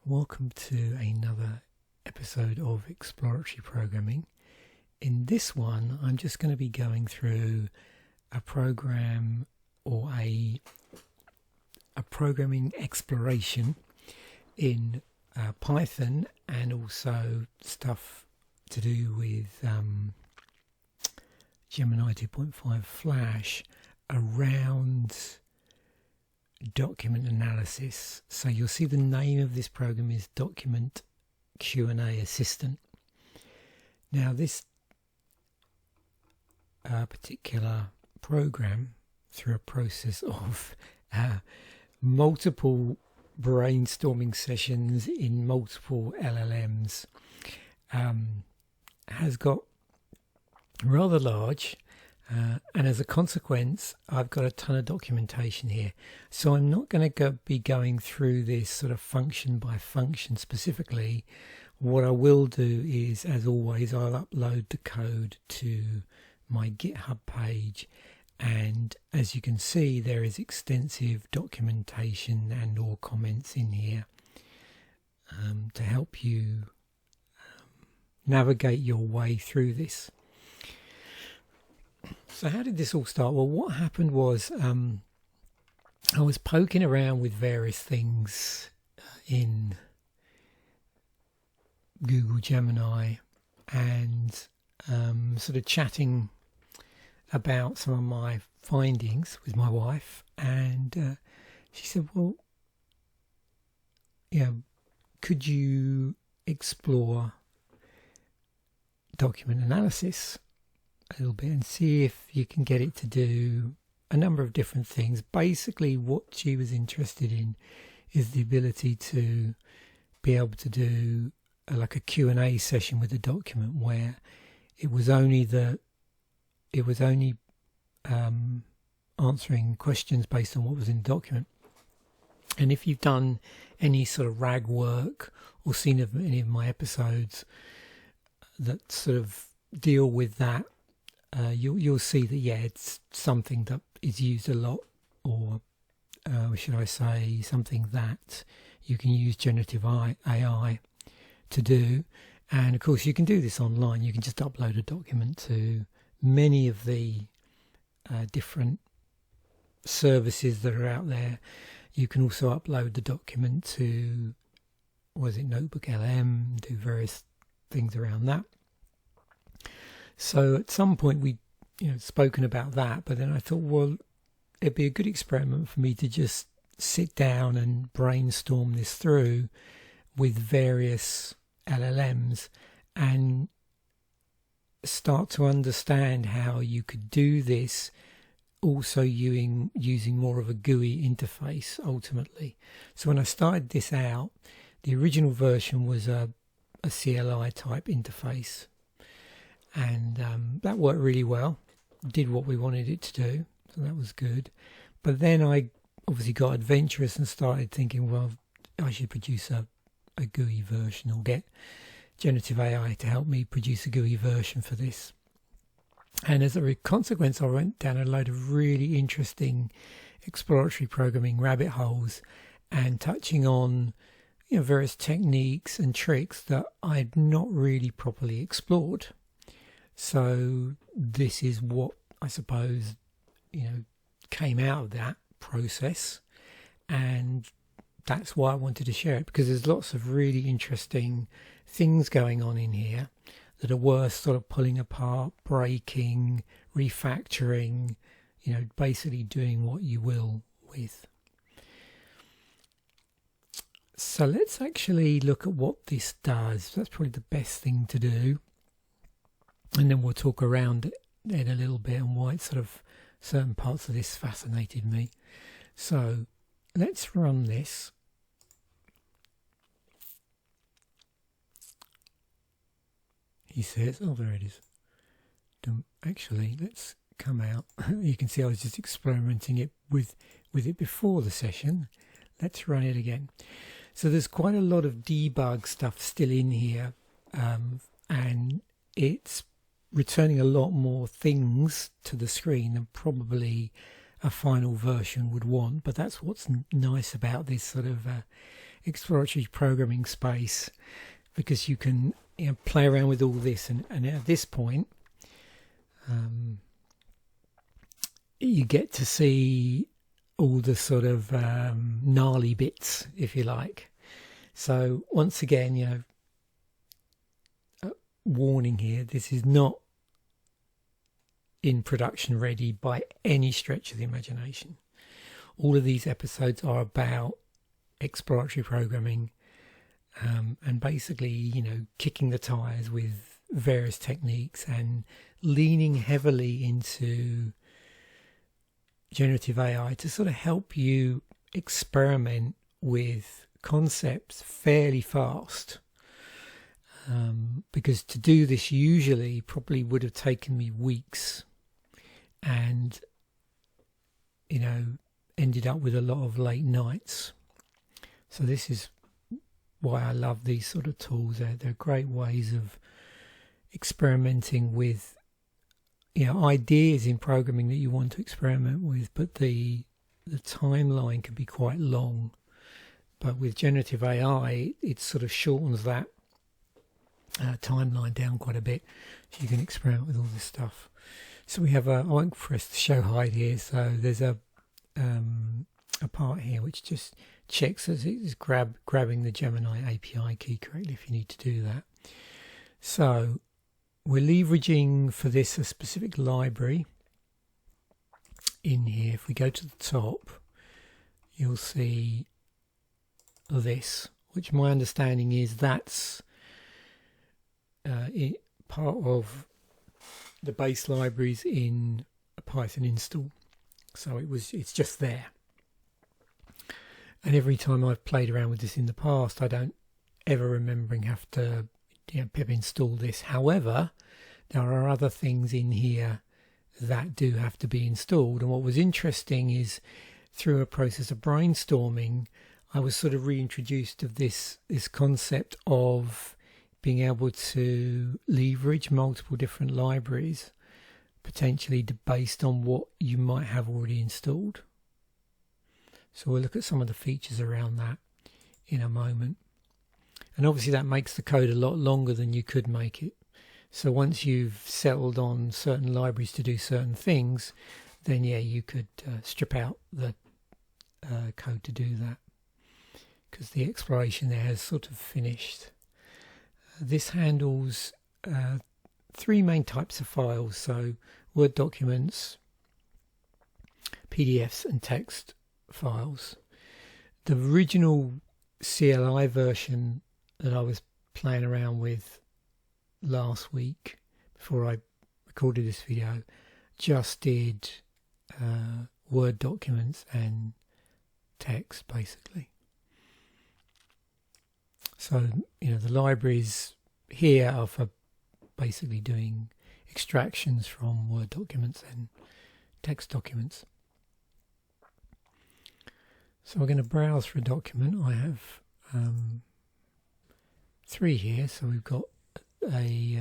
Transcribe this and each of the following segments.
Welcome to another episode of Exploratory Programming. In this one, I'm just going to be going through a program or a programming exploration in Python, and also stuff to do with Gemini-2.5-flash around document analysis. So you'll see the name of this program is Document Q&A Assistant. Now this particular program, through a process of multiple brainstorming sessions in multiple LLMs, has got rather large, and as a consequence I've got a ton of documentation here, so I'm not going to be going through this sort of function by function specifically. What I will do is, as always, I'll upload the code to my GitHub page, and as you can see there is extensive documentation and or comments in here to help you navigate your way through this. So how did this all start? Well, what happened was I was poking around with various things in Google Gemini and sort of chatting about some of my findings with my wife, and she said, well, yeah, could you explore document analysis a little bit and see if you can get it to do a number of different things. Basically what she was interested in is the ability to be able to do like a Q&A session with a document where it was only answering questions based on what was in the document. And if you've done any sort of RAG work or seen any of my episodes that sort of deal with that, you'll see that, yeah, it's something that is used a lot, or should I say something that you can use generative AI to do. And of course you can do this online. You can just upload a document to many of the different services that are out there. You can also upload the document to, Notebook LM, do various things around that. So at some point we spoken about that, but then I thought, well, it'd be a good experiment for me to just sit down and brainstorm this through with various LLMs and start to understand how you could do this also using more of a GUI interface ultimately. So when I started this out, the original version was a CLI type interface, and that worked really well, did what we wanted it to do, so that was good. But then I obviously got adventurous and started thinking, well, I should produce a GUI version, or get generative AI to help me produce a GUI version for this. And as a consequence, I went down a load of really interesting exploratory programming rabbit holes, and touching on various techniques and tricks that I'd not really properly explored. So this is what I suppose came out of that process, and that's why I wanted to share it, because there's lots of really interesting things going on in here that are worth sort of pulling apart, breaking, refactoring, basically doing what you will with. So let's actually look at what this does. That's probably the best thing to do. And then we'll talk around it a little bit and why it's sort of certain parts of this fascinated me. So let's run this. He says, oh, there it is. Actually, let's come out. You can see I was just experimenting it with it before the session. Let's run it again. So there's quite a lot of debug stuff still in here, and it's returning a lot more things to the screen than probably a final version would want. But that's what's nice about this sort of exploratory programming space, because you can play around with all this, and at this point you get to see all the sort of gnarly bits, if you like. So once again, warning here, this is not in production ready by any stretch of the imagination. All of these episodes are about exploratory programming, and basically, kicking the tires with various techniques and leaning heavily into generative AI to sort of help you experiment with concepts fairly fast. Because to do this usually probably would have taken me weeks, and ended up with a lot of late nights. So this is why I love these sort of tools. They're great ways of experimenting with ideas in programming that you want to experiment with, but the timeline can be quite long. But with generative AI, it sort of shortens that timeline down quite a bit, so you can experiment with all this stuff. So we have I won't press the show hide here, so there's a part here which just checks that it's grabbing the Gemini API key correctly if you need to do that. So we're leveraging for this a specific library in here. If we go to the top, you'll see this, which my understanding is that's part of the base libraries in a Python install. So it's just there. And every time I've played around with this in the past, I don't ever remembering have to pip install this. However, there are other things in here that do have to be installed. And what was interesting is, through a process of brainstorming, I was sort of reintroduced to this concept of being able to leverage multiple different libraries, potentially based on what you might have already installed. So we'll look at some of the features around that in a moment. And obviously that makes the code a lot longer than you could make it. So once you've settled on certain libraries to do certain things, then you could strip out the code to do that, because the exploration there has sort of finished. This handles three main types of files, so Word documents, PDFs and text files. The original CLI version that I was playing around with last week before I recorded this video just did Word documents and text, basically. So the libraries here are for basically doing extractions from Word documents and text documents. So we're going to browse for a document. I have 3 here. So we've got a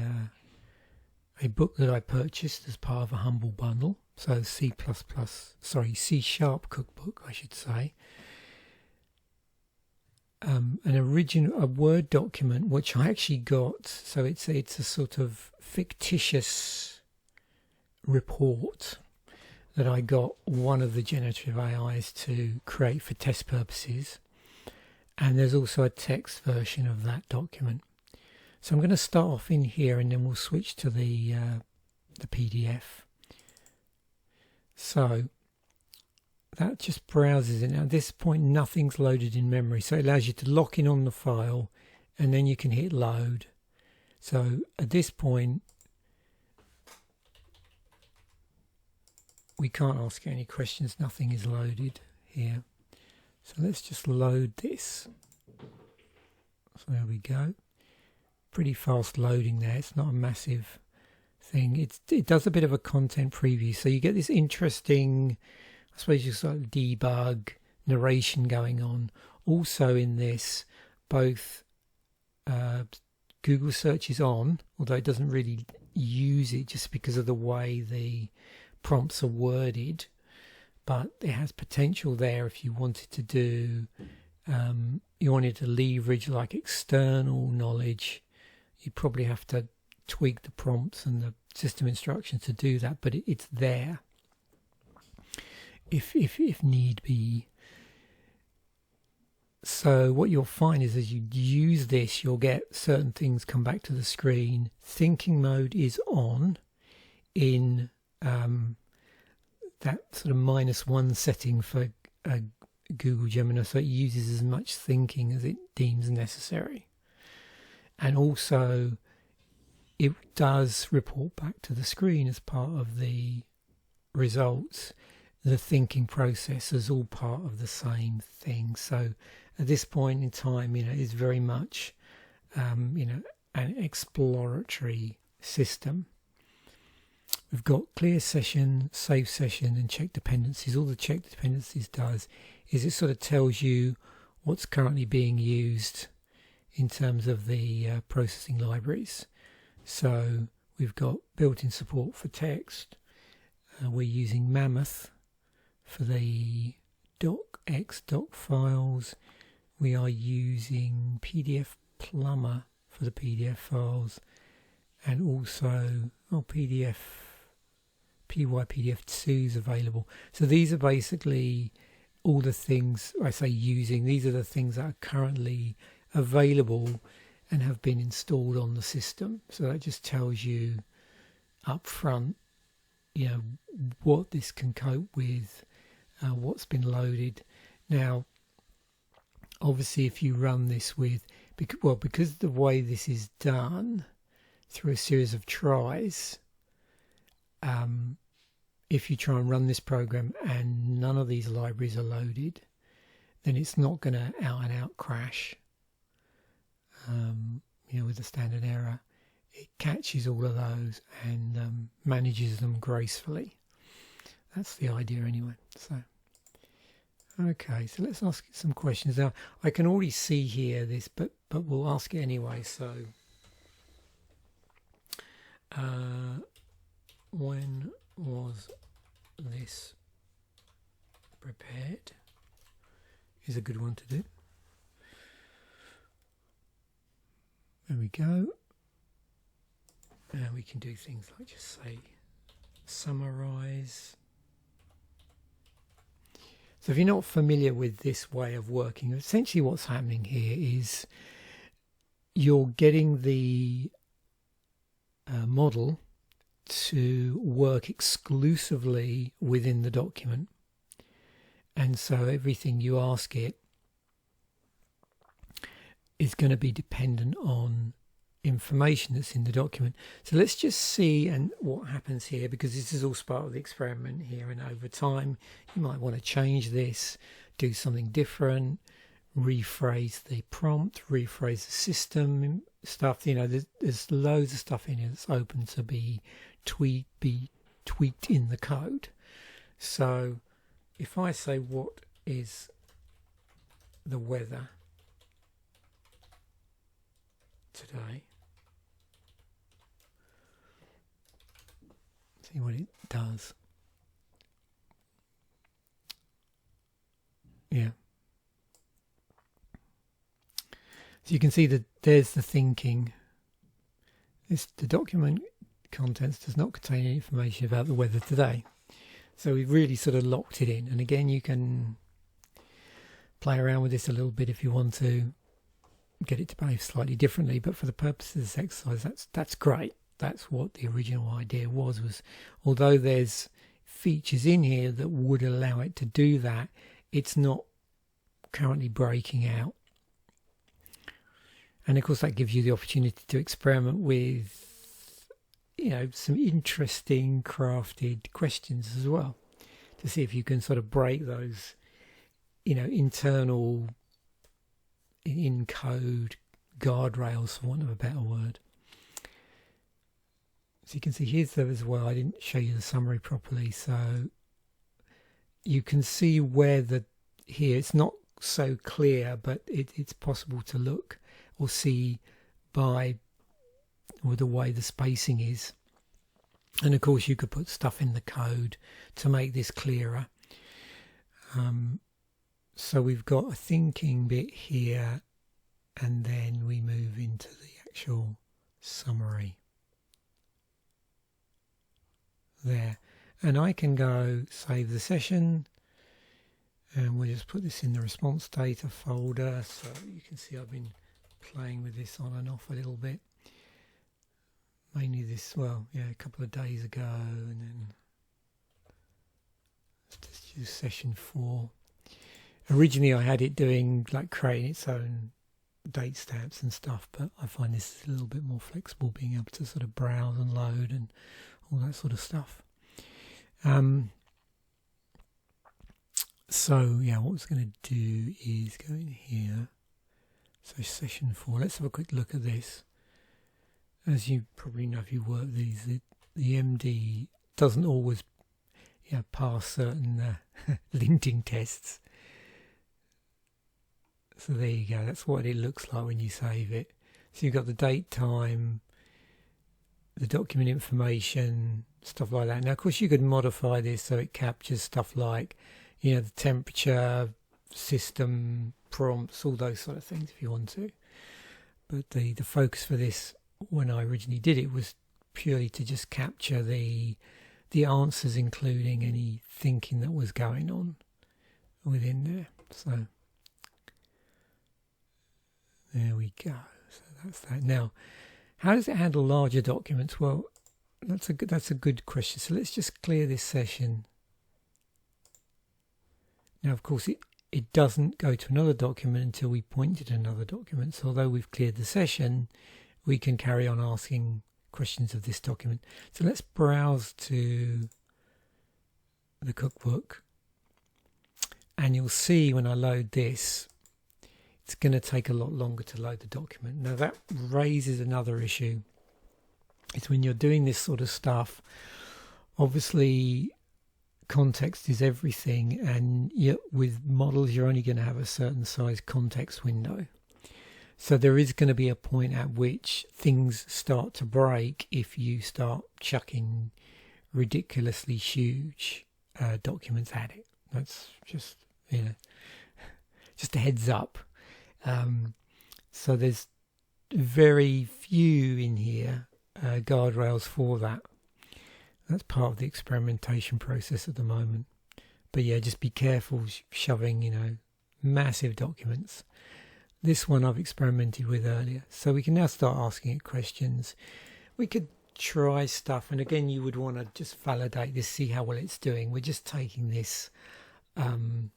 book that I purchased as part of a Humble bundle. So C# cookbook, I should say. A Word document which I actually got. So it's a sort of fictitious report that I got one of the generative AIs to create for test purposes, and there's also a text version of that document. So I'm going to start off in here, and then we'll switch to the PDF. So that just browses it. Now at this point nothing's loaded in memory, so it allows you to lock in on the file and then you can hit load. So at this point we can't ask any questions, nothing is loaded here. So let's just load this. So there we go. Pretty fast loading there, it's not a massive thing. It does a bit of a content preview, so you get this interesting, I suppose, just sort of debug narration going on. Also in this, both Google search is on, although it doesn't really use it just because of the way the prompts are worded, but it has potential there if you wanted to do you wanted to leverage like external knowledge, you probably have to tweak the prompts and the system instructions to do that, but it's there if need be. So what you'll find is as you use this, you'll get certain things come back to the screen. Thinking mode is on in that sort of -1 setting for Google Gemini, so it uses as much thinking as it deems necessary. And also it does report back to the screen as part of the results. The thinking process is all part of the same thing. So at this point in time, it's very much, an exploratory system. We've got clear session, save session, and check dependencies. All the check dependencies does is it sort of tells you what's currently being used in terms of the processing libraries. So we've got built-in support for text. We're using Mammoth for the docx doc files. We are using PDF Plumber for the PDF files, and also PyPDF2 is available. So these are basically all the things I say using. These are the things that are currently available and have been installed on the system. So that just tells you up front, what this can cope with, what's been loaded. Now, obviously, if you run this with, because of the way this is done through a series of tries, if you try and run this program and none of these libraries are loaded, then it's not going to out and out crash. With the standard error, it catches all of those and manages them gracefully. That's the idea anyway. So, okay, so let's ask some questions now. I can already see here this, but we'll ask it anyway. So, when was this prepared? Is a good one to do. There we go. And we can do things like just say summarize. So if you're not familiar with this way of working, essentially what's happening here is you're getting the model to work exclusively within the document. And so everything you ask it is going to be dependent on information that's in the document. So let's just see what happens here, because this is all part of the experiment here, and over time you might want to change this, do something different, rephrase the prompt, rephrase the system stuff. There's loads of stuff in here that's open to be tweaked in the code. So if I say, what is the weather today? See what it does. Yeah. So you can see that there's the thinking. The document contents does not contain any information about the weather today. So we've really sort of locked it in. And again, you can play around with this a little bit if you want to get it to behave slightly differently. But for the purposes of this exercise, that's great. That's what the original idea was although there's features in here that would allow it to do that, it's not currently breaking out. And of course that gives you the opportunity to experiment with some interesting crafted questions as well, to see if you can sort of break those internal in code guardrails, for want of a better word. So you can see here's there as well. I didn't show you the summary properly, so you can see where here it's not so clear, but it's possible to look or see with the way the spacing is. And of course you could put stuff in the code to make this clearer. So we've got a thinking bit here, and then we move into the actual summary there. And I can go save the session, and we'll just put this in the response data folder. So you can see I've been playing with this on and off a little bit. Mainly this, well, yeah, a couple of days ago, and then let's just use session 4. Originally I had it doing, like, creating its own date stamps and stuff, but I find this is a little bit more flexible, being able to sort of browse and load and all that sort of stuff. So yeah, what I was going to do is go in here. So session 4, let's have a quick look at this. As you probably know if you work these, the MD doesn't always pass certain linting tests. So there you go, that's what it looks like when you save it. So you've got the date, time, the document information, stuff like that. Now of course you could modify this so it captures stuff like, the temperature, system, prompts, all those sort of things if you want to. But the focus for this, when I originally did it, was purely to just capture the answers, including any thinking that was going on within there. So there we go. So that's that. Now, how does it handle larger documents? Well, that's a good question. So let's just clear this session. Now, of course, it doesn't go to another document until we point it to another document. So although we've cleared the session, we can carry on asking questions of this document. So let's browse to the cookbook, and you'll see when I load this, it's going to take a lot longer to load the document. Now that raises another issue. It's when you're doing this sort of stuff, obviously context is everything, and yet with models you're only going to have a certain size context window. So there is going to be a point at which things start to break if you start chucking ridiculously huge documents at it. That's just, just a heads up. So there's very few in here guardrails for that. That's part of the experimentation process at the moment. But yeah, just be careful shoving, massive documents. This one I've experimented with earlier. So we can now start asking it questions. We could try stuff, and again you would want to just validate this, see how well it's doing. We're just taking this on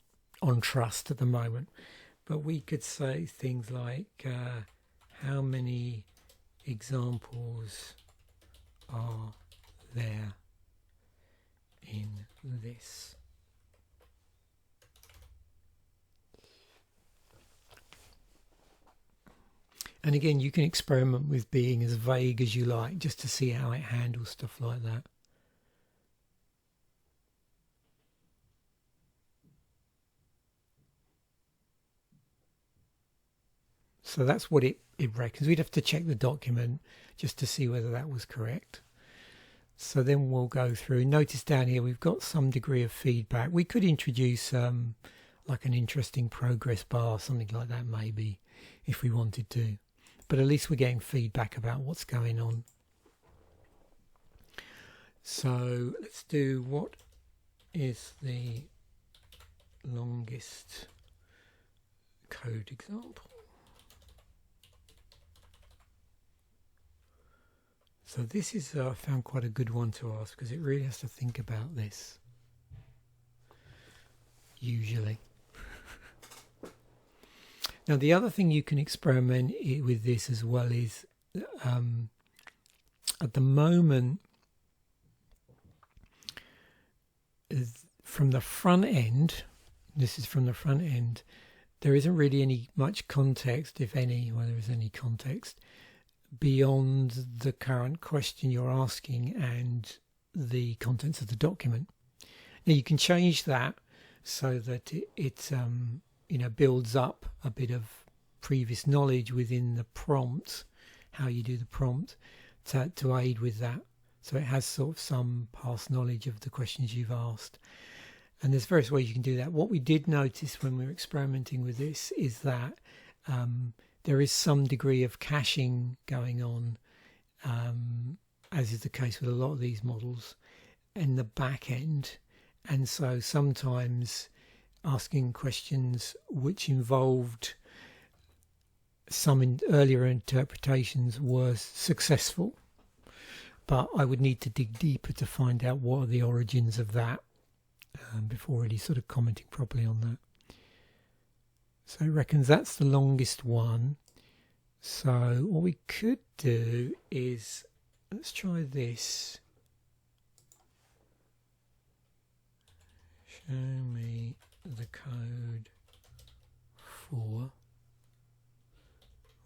trust at the moment. But we could say things like, how many examples are there in this? And again, you can experiment with being as vague as you like, just to see how it handles stuff like that. So that's what it reckons. We'd have to check the document just to see whether that was correct. So then we'll go through. Notice down here we've got some degree of feedback. We could introduce like an interesting progress bar, something like that maybe, if we wanted to. But at least we're getting feedback about what's going on. So let's do, what is the longest code example? So this is, I found quite a good one to ask, because it really has to think about this, usually. Now the other thing you can experiment with this as well is, at the moment, from the front end, this is from the front end, there isn't really much context, if any, well there is any context, beyond the current question you're asking and the contents of the document. Now you can change that so that it builds up a bit of previous knowledge within the prompt, how you do the prompt, to aid with that. So it has sort of some past knowledge of the questions you've asked. And there's various ways you can do that. What we did notice when we were experimenting with this is that there is some degree of caching going on, as is the case with a lot of these models, in the back end. And so sometimes asking questions which involved some earlier interpretations were successful, but I would need to dig deeper to find out what are the origins of that before really sort of commenting properly on that. So it reckons that's the longest one. So what we could do is, let's try this. Show me the code for,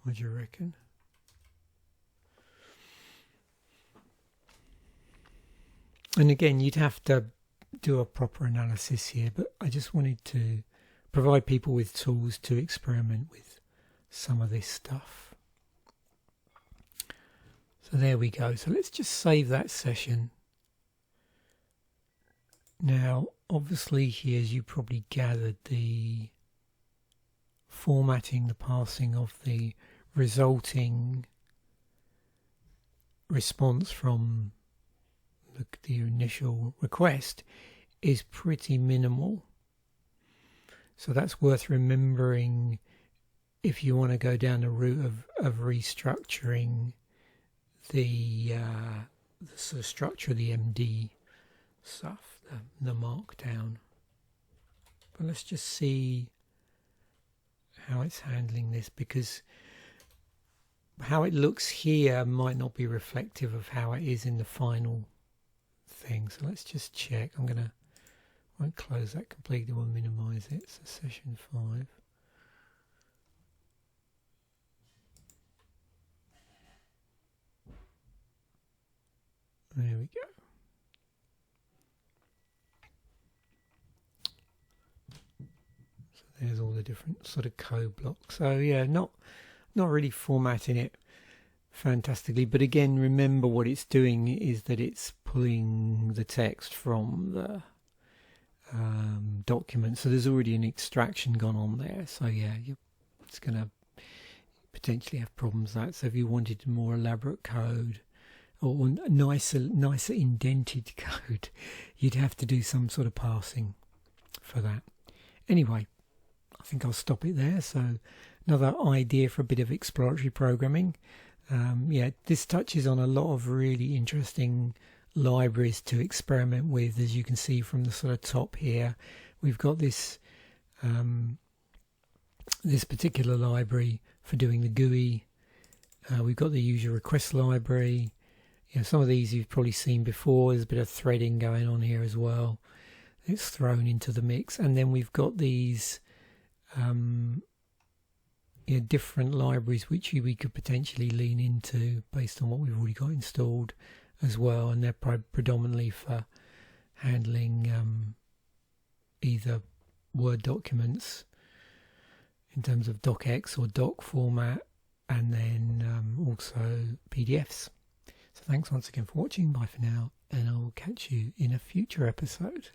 what do you reckon? And again, you'd have to do a proper analysis here, but I just wanted to provide people with tools to experiment with some of this stuff. So there we go. So let's just save that session. Now, obviously here, as you probably gathered, the formatting, the passing of the resulting response from the initial request is pretty minimal. So that's worth remembering if you want to go down the route of restructuring the sort of structure of the MD stuff, the markdown. But let's just see how it's handling this, because how it looks here might not be reflective of how it is in the final thing. So let's just check. Won't close that completely, we'll minimize it. So session 5. There we go. So there's all the different sort of code blocks. So yeah, not really formatting it fantastically, but again, remember what it's doing is that it's pulling the text from the document. So there's already an extraction gone on there. So yeah, it's going to potentially have problems with that. So if you wanted more elaborate code or nicer indented code, you'd have to do some sort of parsing for that. Anyway, I think I'll stop it there. So another idea for a bit of exploratory programming. Yeah, this touches on a lot of really interesting libraries to experiment with. As you can see from the sort of top here, we've got this this particular library for doing the GUI. We've got the user request library. You know, some of these you've probably seen before. There's a bit of threading going on here as well. It's thrown into the mix, and then we've got these different libraries which we could potentially lean into based on what we've already got installed as well, and they're predominantly for handling either Word documents in terms of docx or doc format, and then also PDFs. So thanks once again for watching. Bye for now, and I'll catch you in a future episode.